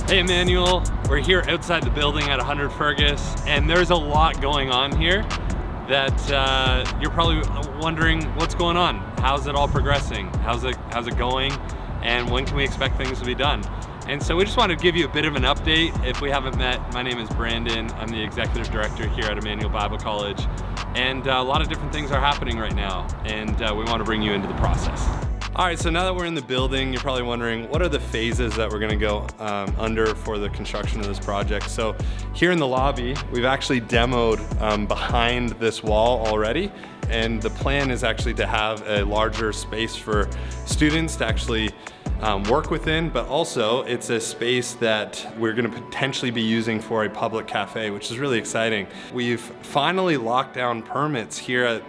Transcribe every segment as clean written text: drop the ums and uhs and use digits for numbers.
Hey Emmanuel, we're here outside the building at 100 Fergus, and there's a lot going on here that you're probably wondering what's going on. How's it all progressing? How's it going? And when can we expect things to be done? And so we just wanted to give you a bit of an update. If we haven't met, my name is Brandon. I'm the executive director here at Emmanuel Bible College, and a lot of different things are happening right now, and we want to bring you into the process. All right, so now that we're in the building, you're probably wondering, what are the phases that we're gonna go under for the construction of this project? So here in the lobby, we've actually demoed behind this wall already, and the plan is actually to have a larger space for students to actually work within, but also it's a space that we're gonna potentially be using for a public cafe, which is really exciting. We've finally locked down permits here at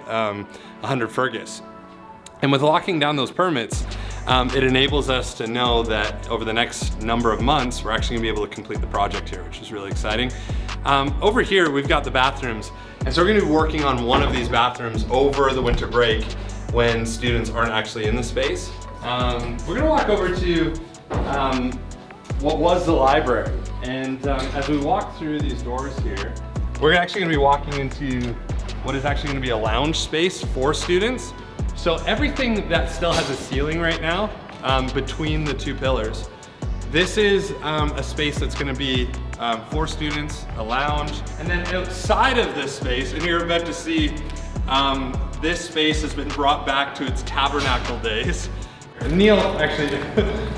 100 Fergus. And with locking down those permits, it enables us to know that over the next number of months, we're actually gonna be able to complete the project here, which is really exciting. Over here, we've got the bathrooms. And so we're gonna be working on one of these bathrooms over the winter break when students aren't actually in the space. We're gonna walk over to what was the library. And as we walk through these doors here, we're actually gonna be walking into what is actually gonna be a lounge space for students. So everything that still has a ceiling right now between the two pillars, this is a space that's gonna be for students, a lounge. And then outside of this space, and you're about to see, this space has been brought back to its tabernacle days. Neil, actually,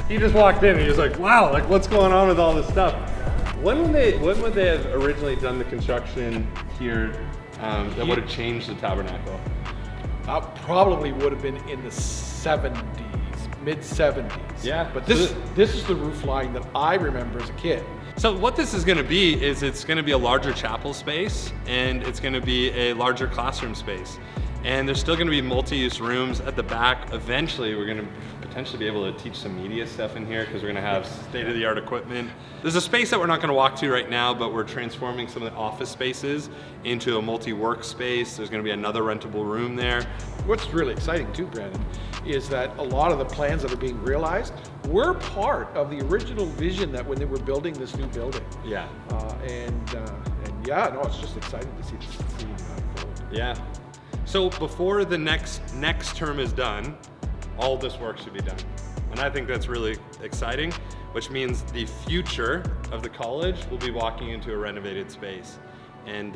he just walked in and he was like, wow, like what's going on with all this stuff? When would they have originally done the construction here that would have changed the tabernacle? Probably would have been in the 70s, mid-70s. Yeah. But this is the roof line that I remember as a kid. So what this is gonna be is it's gonna be a larger chapel space, and it's gonna be a larger classroom space. And there's still gonna be multi-use rooms at the back. Eventually, we're gonna potentially be able to teach some media stuff in here because we're gonna have state-of-the-art equipment. There's a space that we're not gonna walk to right now, but we're transforming some of the office spaces into a multi-work space. There's gonna be another rentable room there. What's really exciting too, Brandon, is that a lot of the plans that are being realized were part of the original vision that when they were building this new building. Yeah. And yeah, no, it's just exciting to see this unfold. Yeah. So before the next term is done, all this work should be done. And I think that's really exciting, which means the future of the college will be walking into a renovated space. And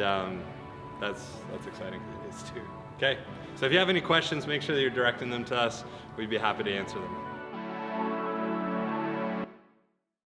that's exciting. It is too. Okay, so if you have any questions, make sure that you're directing them to us. We'd be happy to answer them.